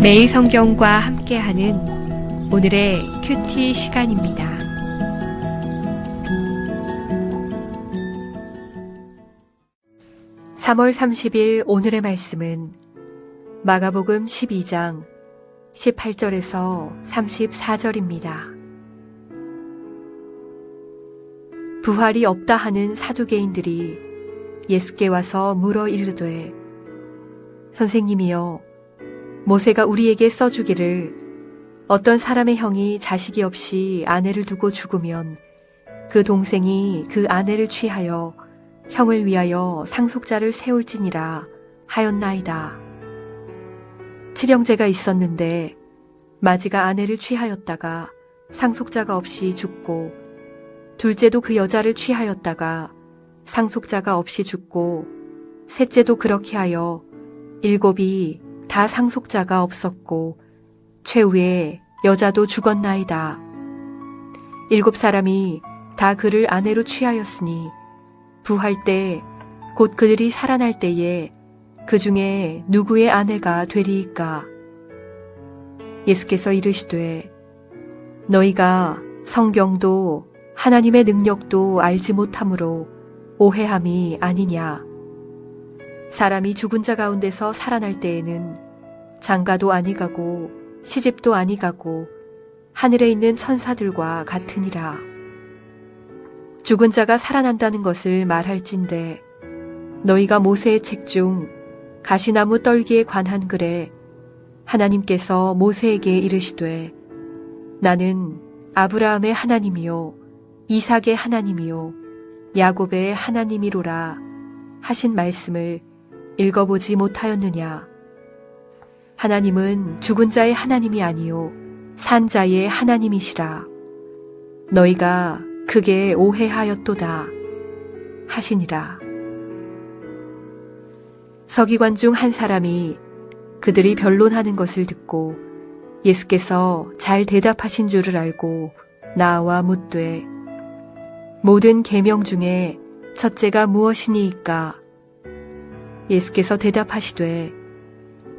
매일 성경과 함께하는 오늘의 큐티 시간입니다. (3월 30일) 오늘의 말씀은 마가복음 12장 18절에서 34절입니다. 부활이 없다 하는 사두개인들이 예수께 와서 물어 이르되, 선생님이여, 모세가 우리에게 써주기를 어떤 사람의 형이 자식이 없이 아내를 두고 죽으면 그 동생이 그 아내를 취하여 형을 위하여 상속자를 세울지니라 하였나이다. 칠형제가 있었는데 마지가 아내를 취하였다가 상속자가 없이 죽고, 둘째도 그 여자를 취하였다가 상속자가 없이 죽고, 셋째도 그렇게 하여 일곱이 다 상속자가 없었고 최후에 여자도 죽었나이다. 7사람이 다 그를 아내로 취하였으니 부할 때 곧 그들이 살아날 때에 그 중에 누구의 아내가 되리이까? 예수께서 이르시되, 너희가 성경도 하나님의 능력도 알지 못함으로 오해함이 아니냐. 사람이 죽은 자 가운데서 살아날 때에는 장가도 아니 가고 시집도 아니 가고 하늘에 있는 천사들과 같으니라. 죽은 자가 살아난다는 것을 말할진대, 너희가 모세의 책 중 가시나무 떨기에 관한 글에 하나님께서 모세에게 이르시되, 나는 아브라함의 하나님이요 이삭의 하나님이요 야곱의 하나님이로라 하신 말씀을 읽어보지 못하였느냐. 하나님은 죽은 자의 하나님이 아니요 산 자의 하나님이시라. 너희가 크게 오해하였도다 하시니라. 서기관 중 한 사람이 그들이 변론하는 것을 듣고 예수께서 잘 대답하신 줄을 알고 나와 묻되, 모든 계명 중에 첫째가 무엇이니이까? 예수께서 대답하시되,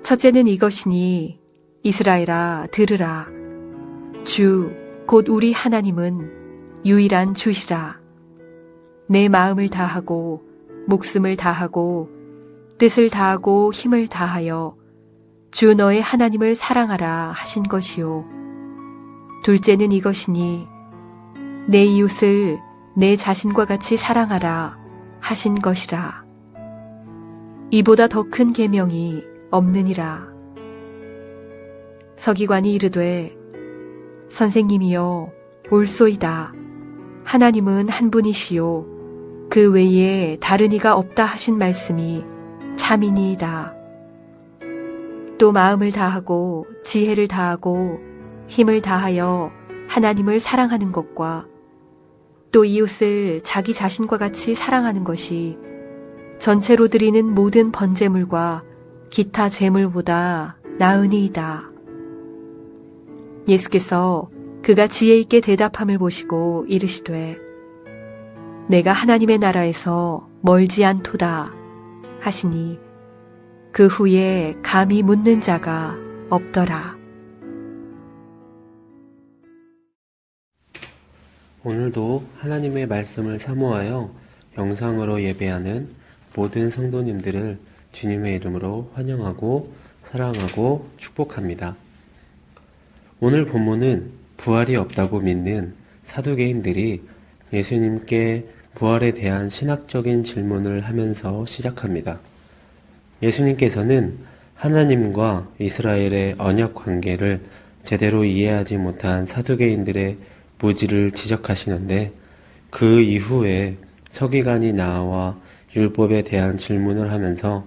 첫째는 이것이니 이스라엘아 들으라. 주 곧 우리 하나님은 유일한 주시라. 내 마음을 다하고 목숨을 다하고 뜻을 다하고 힘을 다하여 주 너의 하나님을 사랑하라 하신 것이요. 둘째는 이것이니 내 이웃을 내 자신과 같이 사랑하라 하신 것이라. 이보다 더 큰 계명이 없느니라. 서기관이 이르되, 선생님이여 옳소이다. 하나님은 한 분이시요 그 외에 다른 이가 없다 하신 말씀이 참이니이다. 또 마음을 다하고 지혜를 다하고 힘을 다하여 하나님을 사랑하는 것과 또 이웃을 자기 자신과 같이 사랑하는 것이 전체로 드리는 모든 번제물과 기타 제물보다 나으니이다. 예수께서 그가 지혜 있게 대답함을 보시고 이르시되, 내가 하나님의 나라에서 멀지 않도다 하시니 그 후에 감히 묻는 자가 없더라. 오늘도 하나님의 말씀을 사모하여 영상으로 예배하는 모든 성도님들을 주님의 이름으로 환영하고 사랑하고 축복합니다. 오늘 본문은 부활이 없다고 믿는 사두개인들이 예수님께 부활에 대한 신학적인 질문을 하면서 시작합니다. 예수님께서는 하나님과 이스라엘의 언약 관계를 제대로 이해하지 못한 사두개인들의 무지를 지적하시는데, 그 이후에 서기관이 나와 율법에 대한 질문을 하면서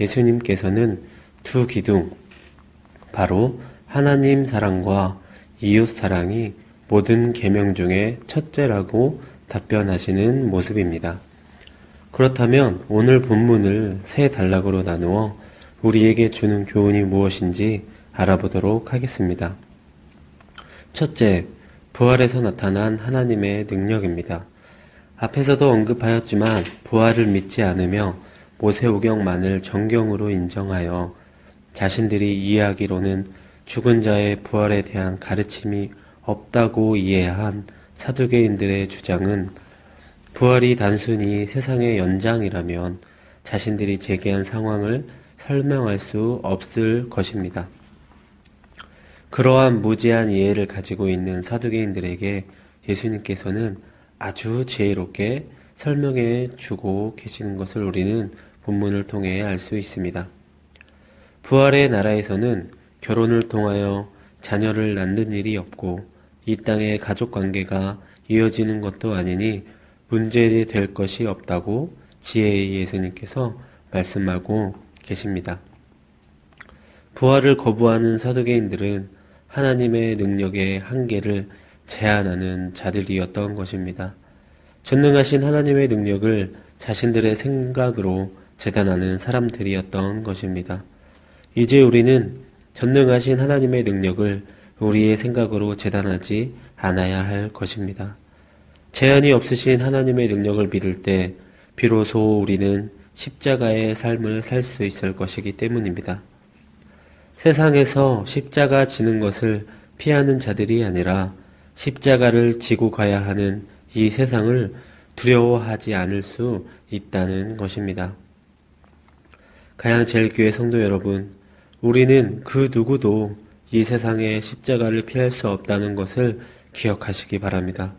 예수님께서는 두 기둥, 바로 하나님 사랑과 이웃 사랑이 모든 계명 중에 첫째라고 답변하시는 모습입니다. 그렇다면 오늘 본문을 세 단락으로 나누어 우리에게 주는 교훈이 무엇인지 알아보도록 하겠습니다. 첫째, 부활에서 나타난 하나님의 능력입니다. 앞에서도 언급하였지만 부활을 믿지 않으며 모세오경만을 정경으로 인정하여 자신들이 이해하기로는 죽은 자의 부활에 대한 가르침이 없다고 이해한 사두개인들의 주장은 부활이 단순히 세상의 연장이라면 자신들이 제기한 상황을 설명할 수 없을 것입니다. 그러한 무지한 이해를 가지고 있는 사두개인들에게 예수님께서는 아주 지혜롭게 설명해 주고 계시는 것을 우리는 본문을 통해 알 수 있습니다. 부활의 나라에서는 결혼을 통하여 자녀를 낳는 일이 없고 이 땅의 가족 관계가 이어지는 것도 아니니 문제될 것이 없다고 지혜의 예수님께서 말씀하고 계십니다. 부활을 거부하는 사두개인들은 하나님의 능력의 한계를 제한하는 자들이었던 것입니다. 전능하신 하나님의 능력을 자신들의 생각으로 재단하는 사람들이었던 것입니다. 이제 우리는 전능하신 하나님의 능력을 우리의 생각으로 재단하지 않아야 할 것입니다. 제한이 없으신 하나님의 능력을 믿을 때 비로소 우리는 십자가의 삶을 살 수 있을 것이기 때문입니다. 세상에서 십자가 지는 것을 피하는 자들이 아니라 십자가를 지고 가야 하는 이 세상을 두려워하지 않을 수 있다는 것입니다. 가양제일교회 성도 여러분, 우리는 그 누구도 이 세상의 십자가를 피할 수 없다는 것을 기억하시기 바랍니다.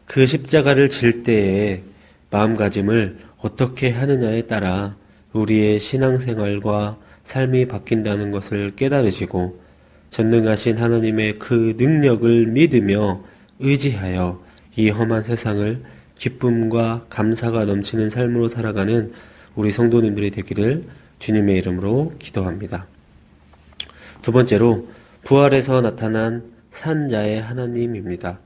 그 십자가를 질 때에 마음가짐을 어떻게 하느냐에 따라 우리의 신앙생활과 삶이 바뀐다는 것을 깨달으시고 전능하신 하나님의 그 능력을 믿으며 의지하여 이 험한 세상을 기쁨과 감사가 넘치는 삶으로 살아가는 우리 성도님들이 되기를 주님의 이름으로 기도합니다. 두 번째로 부활에서 나타난 산자의 하나님입니다.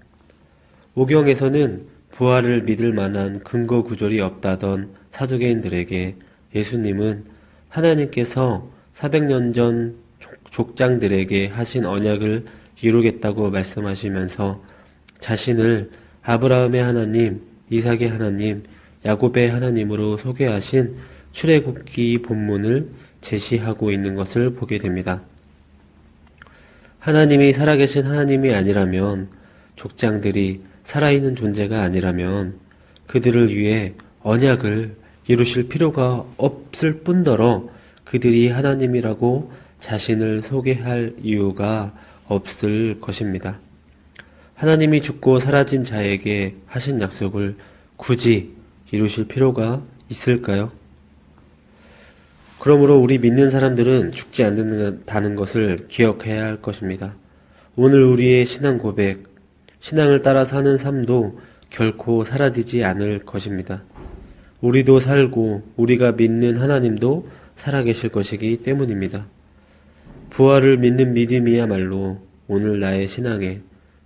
오경에서는 부활을 믿을 만한 근거 구절이 없다던 사두개인들에게 예수님은 하나님께서 400년 전 족장들에게 하신 언약을 이루겠다고 말씀하시면서 자신을 아브라함의 하나님, 이삭의 하나님, 야곱의 하나님으로 소개하신 출애굽기 본문을 제시하고 있는 것을 보게 됩니다. 하나님이 살아계신 하나님이 아니라면, 족장들이 살아있는 존재가 아니라면 그들을 위해 언약을 이루실 필요가 없을 뿐더러 그들이 하나님이라고 자신을 소개할 이유가 없을 것입니다. 하나님이 죽고 사라진 자에게 하신 약속을 굳이 이루실 필요가 있을까요? 그러므로 우리 믿는 사람들은 죽지 않는다는 것을 기억해야 할 것입니다. 오늘 우리의 신앙 고백, 신앙을 따라 사는 삶도 결코 사라지지 않을 것입니다. 우리도 살고 우리가 믿는 하나님도 살아계실 것이기 때문입니다. 부활을 믿는 믿음이야말로 오늘 나의 신앙에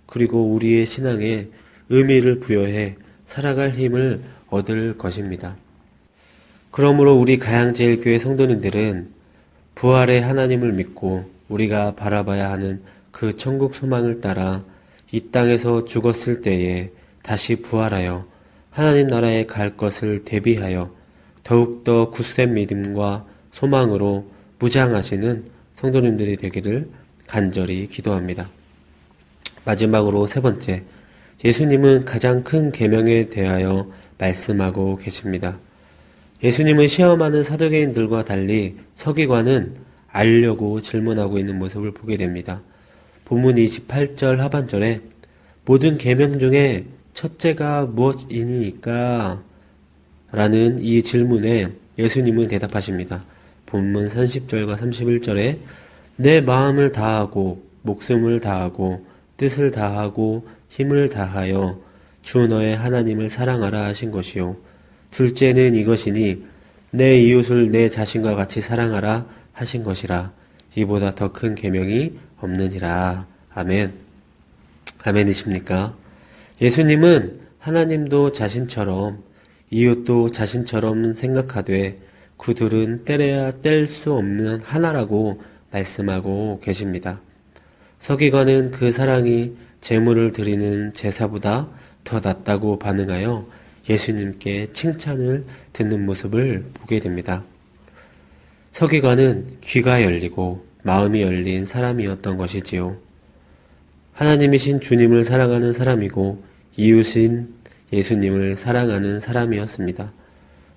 그리고 우리의 신앙에 의미를 부여해 살아갈 힘을 얻을 것입니다. 그러므로 우리 가양제일교회 성도님들은 부활의 하나님을 믿고 우리가 바라봐야 하는 그 천국 소망을 따라 이 땅에서 죽었을 때에 다시 부활하여 하나님 나라에 갈 것을 대비하여 더욱더 굳센 믿음과 소망으로 무장하시는 성도님들이 되기를 간절히 기도합니다. 마지막으로 세 번째, 예수님은 가장 큰 계명에 대하여 말씀하고 계십니다. 예수님은 시험하는 사두개인들과 달리 서기관은 알려고 질문하고 있는 모습을 보게 됩니다. 본문 28절 하반절에 모든 계명 중에 첫째가 무엇이니까? 라는 이 질문에 예수님은 대답하십니다. 본문 30절과 31절에 내 마음을 다하고 목숨을 다하고 뜻을 다하고 힘을 다하여 주 너의 하나님을 사랑하라 하신 것이요. 둘째는 이것이니 내 이웃을 내 자신과 같이 사랑하라 하신 것이라. 이보다 더 큰 계명이 없느니라. 아멘. 아멘이십니까? 예수님은 하나님도 자신처럼 이웃도 자신처럼 생각하되 그들은 떼려야 뗄 수 없는 하나라고 말씀하고 계십니다. 서기관은 그 사랑이 제물을 드리는 제사보다 더 낫다고 반응하여 예수님께 칭찬을 듣는 모습을 보게 됩니다. 서기관은 귀가 열리고 마음이 열린 사람이었던 것이지요. 하나님이신 주님을 사랑하는 사람이고 이웃인 예수님을 사랑하는 사람이었습니다.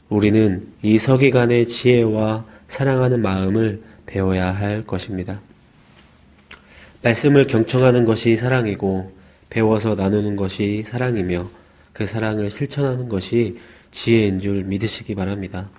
우리는 이 서기관의 지혜와 사랑하는 마음을 배워야 할 것입니다. 말씀을 경청하는 것이 사랑이고 배워서 나누는 것이 사랑이며 그 사랑을 실천하는 것이 지혜인 줄 믿으시기 바랍니다.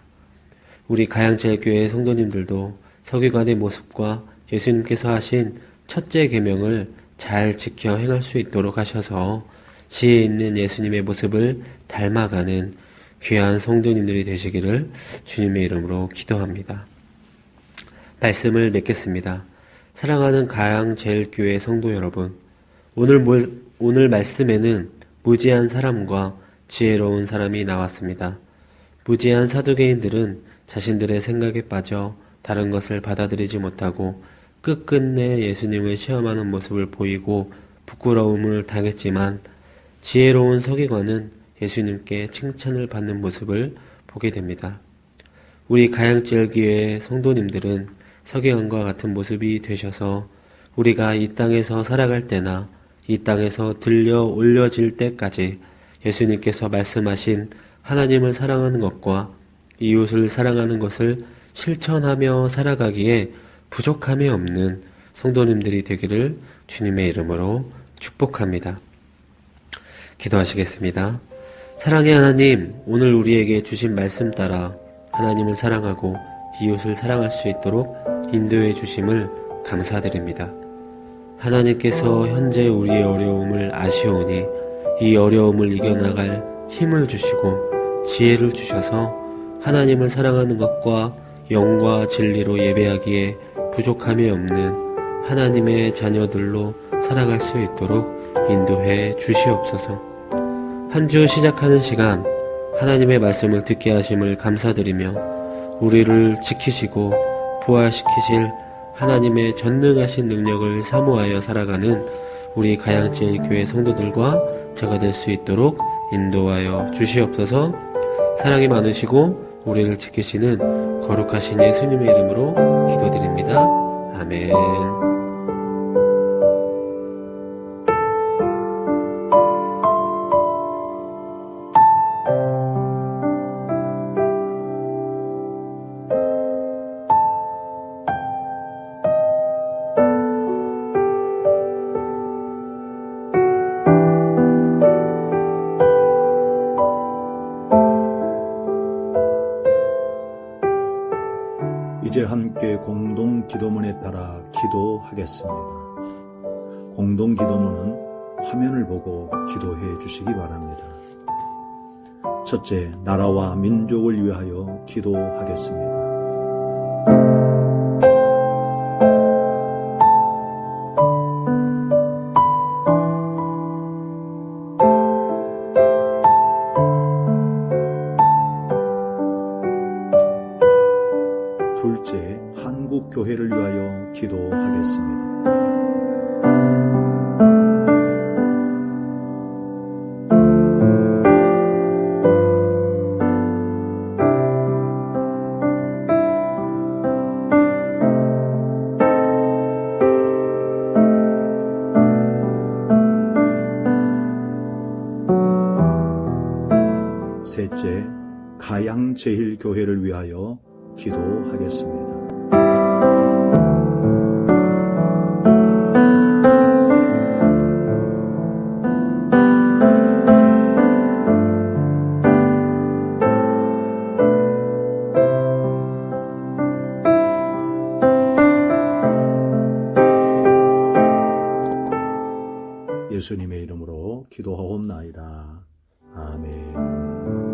우리 가양제일교회 성도님들도 서기관의 모습과 예수님께서 하신 첫째 계명을 잘 지켜 행할 수 있도록 하셔서 지혜 있는 예수님의 모습을 닮아가는 귀한 성도님들이 되시기를 주님의 이름으로 기도합니다. 말씀을 맺겠습니다. 사랑하는 가양제일교회 성도 여러분, 오늘 말씀에는 무지한 사람과 지혜로운 사람이 나왔습니다. 무지한 사두개인들은 자신들의 생각에 빠져 다른 것을 받아들이지 못하고 끝끝내 예수님을 시험하는 모습을 보이고 부끄러움을 당했지만 지혜로운 서기관은 예수님께 칭찬을 받는 모습을 보게 됩니다. 우리 가양제일교회 성도님들은 서기관과 같은 모습이 되셔서 우리가 이 땅에서 살아갈 때나 이 땅에서 들려 올려질 때까지 예수님께서 말씀하신 하나님을 사랑하는 것과 이웃을 사랑하는 것을 실천하며 살아가기에 부족함이 없는 성도님들이 되기를 주님의 이름으로 축복합니다. 기도하시겠습니다. 사랑의 하나님, 오늘 우리에게 주신 말씀 따라 하나님을 사랑하고 이웃을 사랑할 수 있도록 인도해 주심을 감사드립니다. 하나님께서 현재 우리의 어려움을 아시오니 이 어려움을 이겨나갈 힘을 주시고 지혜를 주셔서 하나님을 사랑하는 것과 영과 진리로 예배하기에 부족함이 없는 하나님의 자녀들로 살아갈 수 있도록 인도해 주시옵소서. 한 주 시작하는 시간 하나님의 말씀을 듣게 하심을 감사드리며 우리를 지키시고 부활시키실 하나님의 전능하신 능력을 사모하여 살아가는 우리 가양제일교회 성도들과 제가 될 수 있도록 인도하여 주시옵소서. 사랑이 많으시고 우리를 지키시는 거룩하신 예수님의 이름으로 기도드립니다. 아멘. 이제 함께 공동 기도문에 따라 기도하겠습니다. 공동 기도문은 화면을 보고 기도해 주시기 바랍니다. 첫째, 나라와 민족을 위하여 기도하겠습니다. 둘째, 한국교회를 위하여 기도하겠습니다. 셋째, 가양제일교회를 위하여 기도하겠습니다. 예수님의 이름으로 기도하옵나이다. 아멘.